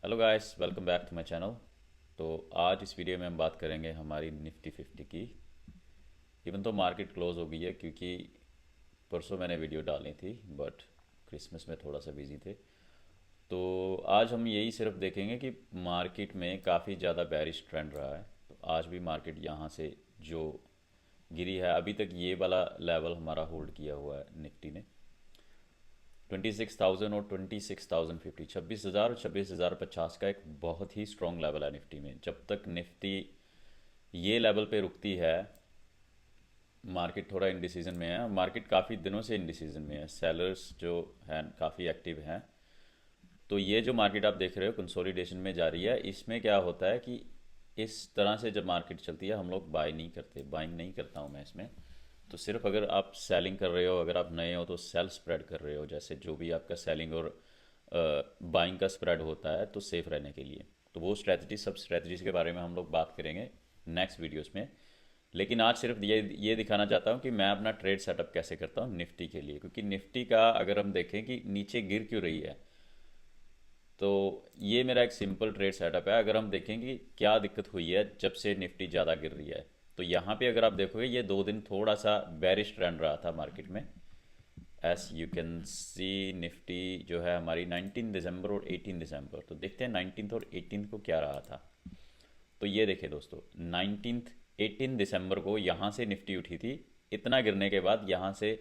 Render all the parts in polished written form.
Hello guys, welcome back to my channel. तो आज इस वीडियो में हम बात करेंगे हमारी निफ्टी 50 की। इवन तो मार्केट क्लोज हो गई है क्योंकि परसों मैंने वीडियो डाली थी, बट क्रिसमस में थोड़ा सा बिजी थे। तो आज हम यही सिर्फ देखेंगे कि मार्केट में काफ़ी ज़्यादा बेरिश ट्रेंड रहा है। तो आज भी मार्केट यहाँ से जो गिरी है, अभी तक ये वाला लेवल हमारा होल्ड किया हुआ है निफ्टी ने। 26,000 और 26,050, 26,000 और 26,050 का एक बहुत ही स्ट्रॉन्ग लेवल है निफ्टी में। जब तक निफ्टी ये लेवल पे रुकती है, मार्केट थोड़ा इंडिसीजन में है। मार्केट काफ़ी दिनों से इंडिसीजन में है, सेलर्स जो हैं काफ़ी एक्टिव हैं। तो ये जो मार्केट आप देख रहे हो कंसोलिडेशन में जा रही है, इसमें क्या होता है कि इस तरह से जब मार्केट चलती है हम लोग बाय नहीं करते, बाइंग नहीं करता हूँ मैं इसमें। तो सिर्फ अगर आप सेलिंग कर रहे हो, अगर आप नए हो तो सेल स्प्रेड कर रहे हो, जैसे जो भी आपका सेलिंग और बाइंग का स्प्रेड होता है, तो सेफ रहने के लिए। तो वो स्ट्रेटजी, सब स्ट्रेटजीज के बारे में हम लोग बात करेंगे नेक्स्ट वीडियोस में। लेकिन आज सिर्फ ये दिखाना चाहता हूँ कि मैं अपना ट्रेड सेटअप कैसे करता हूँ निफ्टी के लिए, क्योंकि निफ्टी का अगर हम देखें कि नीचे गिर क्यों रही है, तो ये मेरा एक सिंपल ट्रेड सेटअप है। अगर हम देखें कि क्या दिक्कत हुई है जब से निफ्टी ज़्यादा गिर रही है, तो यहाँ पे अगर आप देखोगे ये 2 दिन थोड़ा सा बेरिश ट्रेंड रहा था मार्केट में। S U can see Nifty जो है हमारी 19 दिसंबर और 18 दिसंबर, तो देखते हैं 19 और 18 को क्या रहा था। तो ये देखिए दोस्तों, 19 18 दिसंबर को यहाँ से निफ्टी उठी थी। इतना गिरने के बाद यहाँ से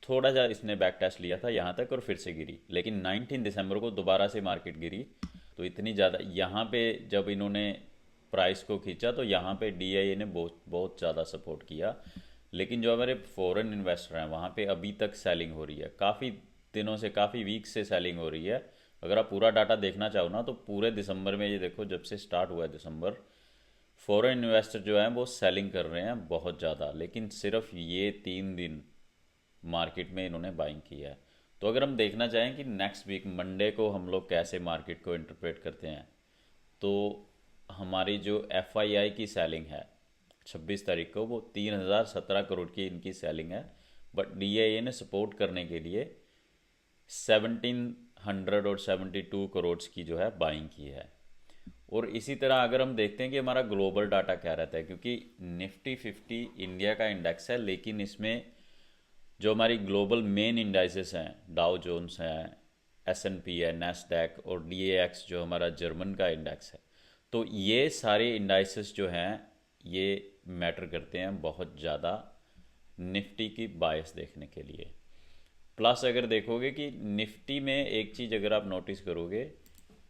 थोड़ा सा इसने बैक टेस्ट लिया था यहाँ तक और फिर से गिरी, लेकिन 19 दिसंबर को दोबारा से मार्केट गिरी। तो इतनी ज़्यादा यहाँ पे जब इन्होंने प्राइस को खींचा तो यहाँ पे डीआईए ने बहुत बहुत ज़्यादा सपोर्ट किया। लेकिन जो हमारे फॉरेन इन्वेस्टर हैं वहाँ पे अभी तक सेलिंग हो रही है, काफ़ी दिनों से, काफ़ी वीक से सेलिंग हो रही है। अगर आप पूरा डाटा देखना चाहो ना, तो पूरे दिसंबर में ये देखो, जब से स्टार्ट हुआ है दिसंबर, फॉरेन इन्वेस्टर जो हैं वो सेलिंग कर रहे हैं बहुत ज़्यादा। लेकिन सिर्फ ये 3 दिन मार्केट में इन्होंने बाइंग किया है। तो अगर हम देखना चाहें कि नेक्स्ट वीक मंडे को हम लोग कैसे मार्केट को इंटरप्रेट करते हैं, तो हमारी जो एफआईआई की सेलिंग है 26 तारीख को, वो 3,017 करोड़ की इनकी सेलिंग है। बट डीआईए ने सपोर्ट करने के लिए 1,700 और 72 करोड़ की जो है बाइंग की है। और इसी तरह अगर हम देखते हैं कि हमारा ग्लोबल डाटा क्या रहता है, क्योंकि निफ्टी 50 इंडिया का इंडेक्स है, लेकिन इसमें जो हमारी ग्लोबल मेन इंडाइसेस हैं, डाउ जोन्स हैं, एसएनपी है, नेस्डैक और डीएक्स जो हमारा जर्मन का इंडेक्स है, तो ये सारे इंडाइसेस जो हैं ये मैटर करते हैं बहुत ज़्यादा निफ्टी की बायस देखने के लिए। प्लस अगर देखोगे कि निफ्टी में एक चीज़ अगर आप नोटिस करोगे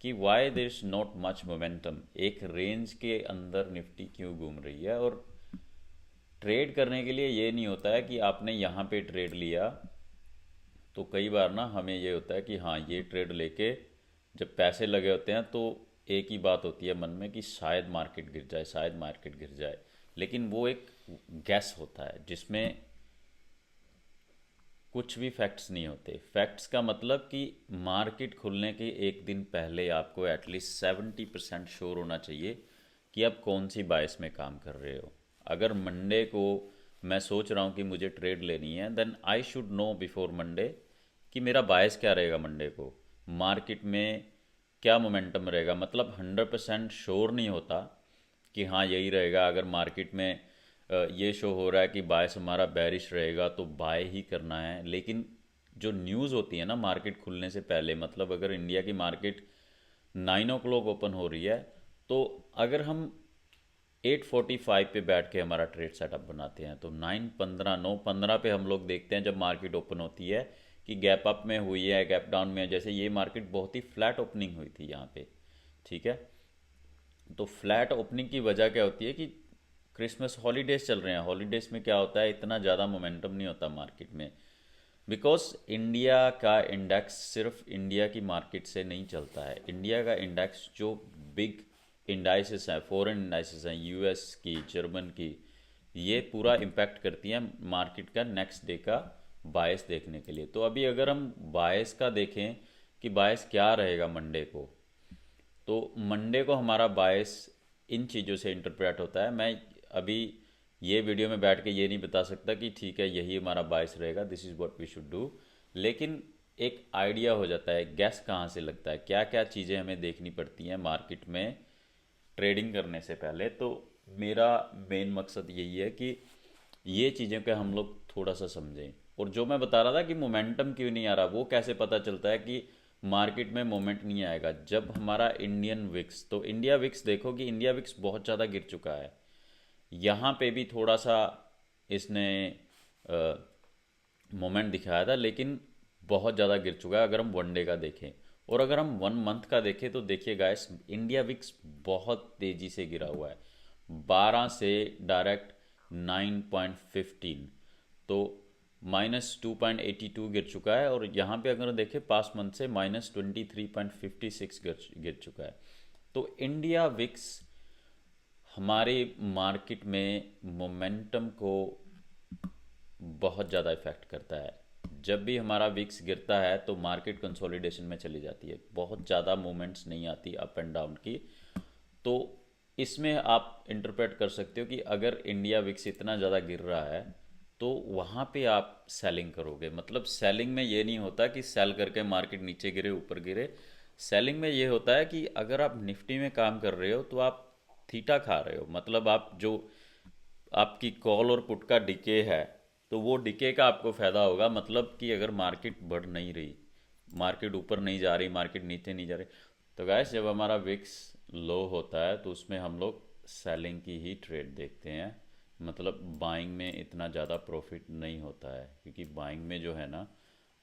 कि why there is not much momentum, एक रेंज के अंदर निफ्टी क्यों घूम रही है। और ट्रेड करने के लिए ये नहीं होता है कि आपने यहाँ पे ट्रेड लिया, तो कई बार ना हमें ये होता है कि हाँ ये ट्रेड लेके जब पैसे लगे होते हैं तो एक ही बात होती है मन में कि शायद मार्केट गिर जाए, शायद मार्केट गिर जाए। लेकिन वो एक गैस होता है जिसमें कुछ भी फैक्ट्स नहीं होते। फैक्ट्स का मतलब कि मार्केट खुलने के एक दिन पहले आपको एटलीस्ट 70% श्योर होना चाहिए कि आप कौन सी बायस में काम कर रहे हो। अगर मंडे को मैं सोच रहा हूँ कि मुझे ट्रेड लेनी है, then I should know before Monday कि मेरा बायस क्या रहेगा मंडे को, मार्केट में क्या मोमेंटम रहेगा। मतलब 100% श्योर नहीं होता कि हाँ यही रहेगा। अगर मार्केट में ये शो हो रहा है कि बायस हमारा बैरिश रहेगा तो बाय ही करना है। लेकिन जो न्यूज़ होती है ना मार्केट खुलने से पहले, मतलब अगर इंडिया की मार्केट 9 o'clock ओपन हो रही है, तो अगर हम 8:45 पे बैठ के हमारा ट्रेड सेटअप बनाते हैं, तो 9:15, 9:15 पे हम लोग देखते हैं जब मार्केट ओपन होती है कि गैप अप में हुई है, गैप डाउन में है। जैसे ये मार्केट बहुत ही फ्लैट ओपनिंग हुई थी यहाँ पे, ठीक है। तो फ्लैट ओपनिंग की वजह क्या होती है कि क्रिसमस हॉलीडेज चल रहे हैं। हॉलीडेज में क्या होता है, इतना ज़्यादा मोमेंटम नहीं होता मार्केट में, बिकॉज इंडिया का इंडेक्स सिर्फ इंडिया की मार्केट से नहीं चलता है। इंडिया का इंडेक्स जो बिग इंडाइसेस हैं, फॉरेन इंडाइसेस हैं, यूएस की, जर्मन की, ये पूरा इम्पैक्ट करती हैं मार्केट का नेक्स्ट डे का बायस देखने के लिए। तो अभी अगर हम बायस का देखें कि बायस क्या रहेगा मंडे को, तो मंडे को हमारा बायस इन चीज़ों से इंटरप्रेट होता है। मैं अभी ये वीडियो में बैठ के ये नहीं बता सकता कि ठीक है यही हमारा बायस रहेगा, this is what we should do. लेकिन एक आइडिया हो जाता है, गैस कहाँ से लगता है, क्या क्या चीज़ें हमें देखनी पड़ती हैं मार्केट में ट्रेडिंग करने से पहले। तो मेरा मेन मकसद यही है कि ये चीज़ों के हम लोग थोड़ा सा समझें। और जो मैं बता रहा था कि मोमेंटम क्यों नहीं आ रहा, वो कैसे पता चलता है कि मार्केट में मोमेंट नहीं आएगा, जब हमारा इंडियन विक्स, तो इंडिया विक्स देखो कि इंडिया विक्स बहुत ज़्यादा गिर चुका है। यहाँ पे भी थोड़ा सा इसने मोमेंट दिखाया था, लेकिन बहुत ज़्यादा गिर चुका है अगर हम वन डे का देखें। और अगर हम वन मंथ का देखें तो देखिए गाइस, इंडिया विक्स बहुत तेज़ी से गिरा हुआ है, 12 से डायरेक्ट 9.15, तो -2.82 गिर चुका है। और यहाँ पे अगर देखें पास्ट मंथ से -23.56 गिर चुका है। तो इंडिया विक्स हमारे मार्केट में मोमेंटम को बहुत ज़्यादा इफेक्ट करता है। जब भी हमारा विक्स गिरता है तो मार्केट कंसोलिडेशन में चली जाती है, बहुत ज़्यादा मूवमेंट्स नहीं आती अप एंड डाउन की। तो इसमें आप इंटरप्रेट कर सकते हो कि अगर इंडिया विक्स इतना ज़्यादा गिर रहा है तो वहाँ पे आप सेलिंग करोगे। मतलब सेलिंग में ये नहीं होता कि सेल करके मार्केट नीचे गिरे ऊपर गिरे। सेलिंग में ये होता है कि अगर आप निफ्टी में काम कर रहे हो तो आप थीटा खा रहे हो, मतलब आप जो आपकी कॉल और पुट का डिके है, तो वो डिके का आपको फ़ायदा होगा। मतलब कि अगर मार्केट बढ़ नहीं रही, मार्केट ऊपर नहीं जा रही, मार्केट नीचे नहीं जा रही, तो गैस जब हमारा विक्स लो होता है तो उसमें हम लोग सेलिंग की ही ट्रेड देखते हैं। मतलब बाइंग में इतना ज़्यादा प्रॉफिट नहीं होता है, क्योंकि बाइंग में जो है ना,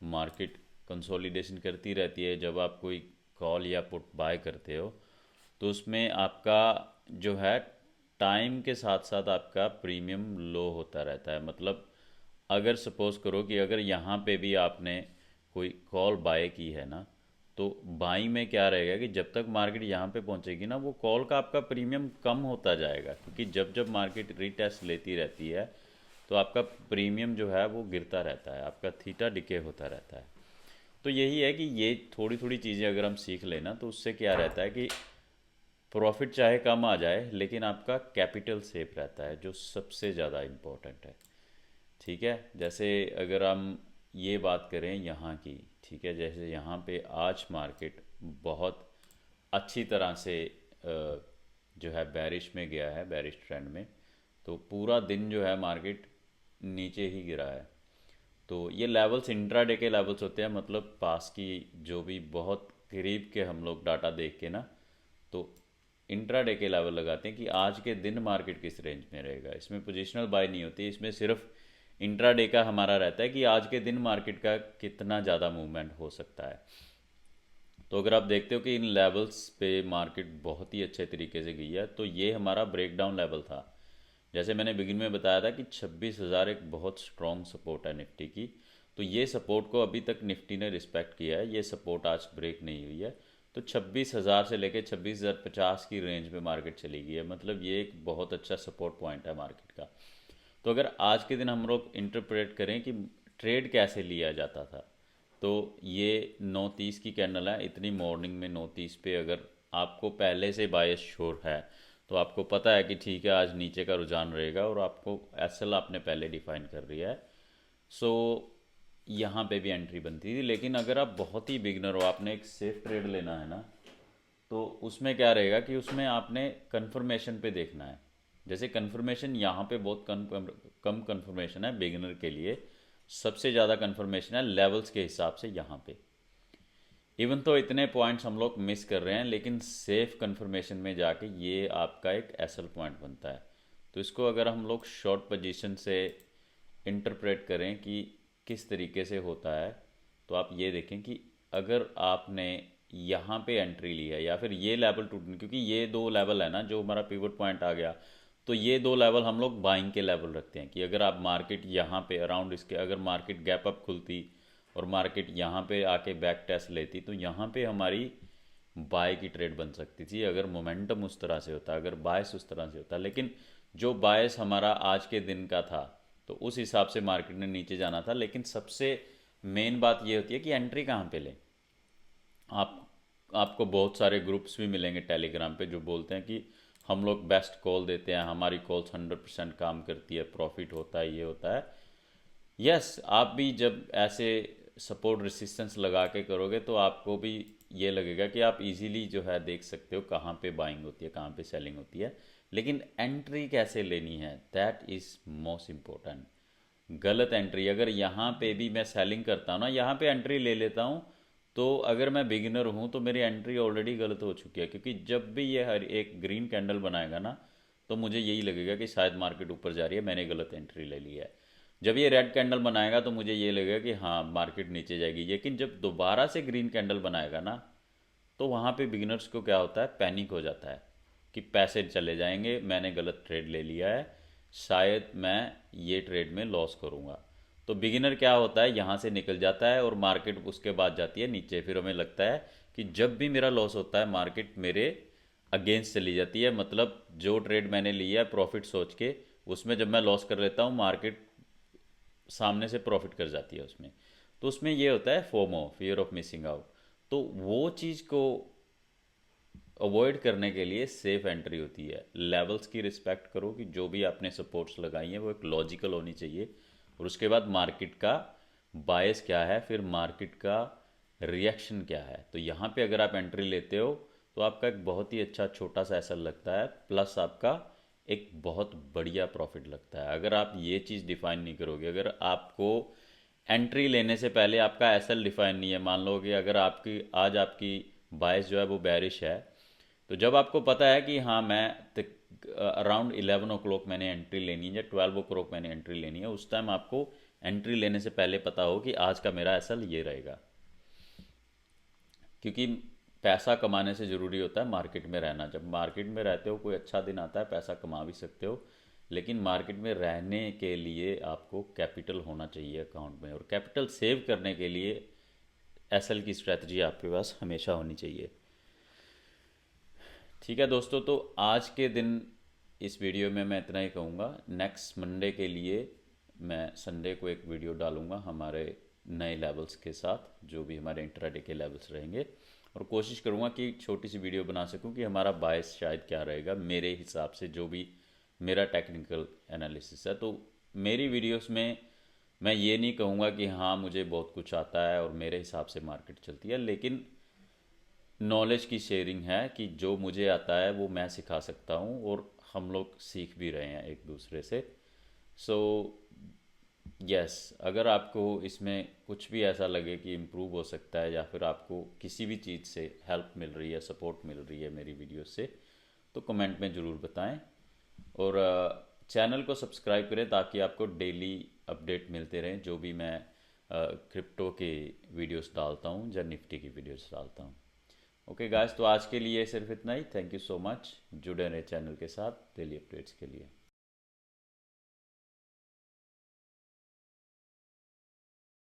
मार्केट कंसोलिडेशन करती रहती है। जब आप कोई कॉल या पुट बाय करते हो तो उसमें आपका जो है टाइम के साथ साथ आपका प्रीमियम लो होता रहता है। मतलब अगर सपोज करो कि अगर यहाँ पे भी आपने कोई कॉल बाय की है ना, तो बाई में क्या रहेगा कि जब तक मार्केट यहाँ पे पहुँचेगी ना, वो कॉल का आपका प्रीमियम कम होता जाएगा, क्योंकि जब जब मार्केट रीटेस्ट लेती रहती है तो आपका प्रीमियम जो है वो गिरता रहता है, आपका थीटा डिके होता रहता है। तो यही है कि ये थोड़ी थोड़ी चीज़ें अगर हम सीख लेना तो उससे क्या रहता है कि प्रॉफिट चाहे कम आ जाए लेकिन आपका कैपिटल सेफ रहता है, जो सबसे ज़्यादा इम्पोर्टेंट है। ठीक है, जैसे अगर हम ये बात करें यहाँ की, ठीक है, जैसे यहाँ पे आज मार्केट बहुत अच्छी तरह से जो है बैरिश में गया है, बैरिश ट्रेंड में। तो पूरा दिन जो है मार्केट नीचे ही गिरा है। तो ये लेवल्स इंट्राडे के लेवल्स होते हैं, मतलब पास की जो भी बहुत करीब के हम लोग डाटा देख के ना, तो इंट्राडे के लेवल लगाते हैं कि आज के दिन मार्केट किस रेंज में रहेगा। इसमें पोजिशनल बाय नहीं होती, इसमें सिर्फ इंट्राडे का हमारा रहता है कि आज के दिन मार्केट का कितना ज़्यादा मूवमेंट हो सकता है। तो अगर आप देखते हो कि इन लेवल्स पे मार्केट बहुत ही अच्छे तरीके से गई है, तो ये हमारा ब्रेकडाउन लेवल था। जैसे मैंने बिगिन में बताया था कि 26,000 एक बहुत स्ट्रॉन्ग सपोर्ट है निफ्टी की। तो ये सपोर्ट को अभी तक निफ्टी ने रिस्पेक्ट किया है, ये सपोर्ट आज ब्रेक नहीं हुई है। तो 26,000 से लेकर 26,050 की रेंज में मार्केट चली गई है, मतलब ये एक बहुत अच्छा सपोर्ट पॉइंट है मार्केट का। तो अगर आज के दिन हम लोग इंटरप्रेट करें कि ट्रेड कैसे लिया जाता था, तो ये 9:30 की कैंडल है। इतनी मॉर्निंग में 9:30 पे अगर आपको पहले से बायस श्योर है तो आपको पता है कि ठीक है आज नीचे का रुझान रहेगा, और आपको एसएल आपने पहले डिफाइन कर लिया है। सो यहाँ पे भी एंट्री बनती थी। लेकिन अगर आप बहुत ही बिगनर हो, आपने एक सेफ ट्रेड लेना है ना, तो उसमें क्या रहेगा कि उसमें आपने कंफर्मेशन पे देखना है। जैसे कंफर्मेशन यहाँ पे बहुत कम कंफर्मेशन है बिगिनर के लिए, सबसे ज़्यादा कंफर्मेशन है लेवल्स के हिसाब से यहाँ पे। इवन तो इतने पॉइंट्स हम लोग मिस कर रहे हैं, लेकिन सेफ कंफर्मेशन में जाके ये आपका एक एसल पॉइंट बनता है। तो इसको अगर हम लोग शॉर्ट पोजीशन से इंटरप्रेट करें कि किस तरीके से होता है, तो आप ये देखें कि अगर आपने यहाँ पे एंट्री ली है या फिर ये लेवल टूटने, क्योंकि ये दो लेवल है ना जो हमारा पिवट पॉइंट आ गया, तो ये दो लेवल हम लोग बाइंग के लेवल रखते हैं कि अगर आप मार्केट यहाँ पे अराउंड इसके, अगर मार्केट गैप अप खुलती और मार्केट यहाँ पे आके बैक टेस्ट लेती, तो यहाँ पे हमारी बाय की ट्रेड बन सकती थी अगर मोमेंटम उस तरह से होता, अगर बायस उस तरह से होता। लेकिन जो बायस हमारा आज के दिन का था, तो उस हिसाब से मार्केट ने नीचे जाना था। लेकिन सबसे मेन बात ये होती है कि एंट्री कहाँ पे लें। आप आपको बहुत सारे ग्रुप्स भी मिलेंगे टेलीग्राम पे जो बोलते हैं कि हम लोग बेस्ट कॉल देते हैं, हमारी कॉल्स 100% काम करती है, प्रॉफिट होता है, ये होता है। यस, आप भी जब ऐसे सपोर्ट रेसिस्टेंस लगा के करोगे तो आपको भी ये लगेगा कि आप इजीली जो है देख सकते हो कहाँ पे बाइंग होती है, कहाँ पे सेलिंग होती है। लेकिन एंट्री कैसे लेनी है, दैट इज़ मोस्ट इम्पोर्टेंट। गलत एंट्री, अगर यहाँ पे भी मैं सेलिंग करता हूँ ना, यहाँ पे एंट्री ले लेता हूँ, तो अगर मैं बिगिनर हूँ तो मेरी एंट्री ऑलरेडी गलत हो चुकी है, क्योंकि जब भी ये हर एक ग्रीन कैंडल बनाएगा ना, तो मुझे यही लगेगा कि शायद मार्केट ऊपर जा रही है, मैंने गलत एंट्री ले ली है। जब ये रेड कैंडल बनाएगा तो मुझे ये लगेगा कि हाँ मार्केट नीचे जाएगी। लेकिन जब दोबारा से ग्रीन कैंडल बनाएगा ना, तो वहाँ पे बिगिनर्स को क्या होता है, पैनिक हो जाता है कि पैसे चले जाएंगे, मैंने गलत ट्रेड ले लिया है, शायद मैं ये ट्रेड में लॉस करूँगा। तो बिगिनर क्या होता है, यहाँ से निकल जाता है और मार्केट उसके बाद जाती है नीचे। फिर हमें लगता है कि जब भी मेरा लॉस होता है मार्केट मेरे अगेंस्ट चली जाती है, मतलब जो ट्रेड मैंने लिया है प्रॉफिट सोच के, उसमें जब मैं लॉस कर लेता हूँ मार्केट सामने से प्रॉफिट कर जाती है उसमें। तो उसमें ये होता है FOMO, fear of missing out. तो वो चीज़ को अवॉइड करने के लिए सेफ एंट्री होती है। लेवल्स की रिस्पेक्ट करो कि जो भी आपने सपोर्ट्स लगाई हैं वो एक लॉजिकल होनी चाहिए, और उसके बाद मार्केट का बायस क्या है, फिर मार्केट का रिएक्शन क्या है। तो यहाँ पे अगर आप एंट्री लेते हो तो आपका एक बहुत ही अच्छा छोटा सा एसएल लगता है, प्लस आपका एक बहुत बढ़िया प्रॉफिट लगता है। अगर आप ये चीज़ डिफाइन नहीं करोगे, अगर आपको एंट्री लेने से पहले आपका एसएल डिफाइन नहीं है, मान लो कि अगर आपकी आज आपकी बायस जो है वो बैरिश है, तो जब आपको पता है कि हाँ मैं अराउंड 11 o'clock मैंने एंट्री लेनी है या 12 o'clock मैंने एंट्री लेनी है, उस टाइम आपको एंट्री लेने से पहले पता हो कि आज का मेरा एसएल ये रहेगा। क्योंकि पैसा कमाने से ज़रूरी होता है मार्केट में रहना। जब मार्केट में रहते हो, कोई अच्छा दिन आता है, पैसा कमा भी सकते हो, लेकिन मार्केट में रहने के लिए आपको कैपिटल होना चाहिए अकाउंट में, और कैपिटल सेव करने के लिए एसएल की स्ट्रेटजी आपके पास हमेशा होनी चाहिए। ठीक है दोस्तों, तो आज के दिन इस वीडियो में मैं इतना ही कहूँगा। नेक्स्ट मंडे के लिए मैं संडे को एक वीडियो डालूँगा हमारे नए लेवल्स के साथ, जो भी हमारे इंट्राडे के लेवल्स रहेंगे, और कोशिश करूँगा कि छोटी सी वीडियो बना सकूँ कि हमारा बायस शायद क्या रहेगा मेरे हिसाब से, जो भी मेरा टेक्निकल एनालिसिस है। तो मेरी वीडियोस में मैं ये नहीं कहूँगा कि हाँ मुझे बहुत कुछ आता है और मेरे हिसाब से मार्केट चलती है, लेकिन नॉलेज की शेयरिंग है कि जो मुझे आता है वो मैं सिखा सकता हूँ, और हम लोग सीख भी रहे हैं एक दूसरे से। सो यस, अगर आपको इसमें कुछ भी ऐसा लगे कि इम्प्रूव हो सकता है, या फिर आपको किसी भी चीज़ से हेल्प मिल रही है, सपोर्ट मिल रही है मेरी वीडियो से, तो कमेंट में ज़रूर बताएं। और चैनल को सब्सक्राइब करें ताकि आपको डेली अपडेट मिलते रहें, जो भी मैं क्रिप्टो के वीडियोस डालता हूँ या निफ्टी की वीडियोस डालता हूँ। ओके गाइस, तो आज के लिए सिर्फ इतना ही। थैंक यू सो मच, जुड़े रहे चैनल के साथ डेली अपडेट्स के लिए।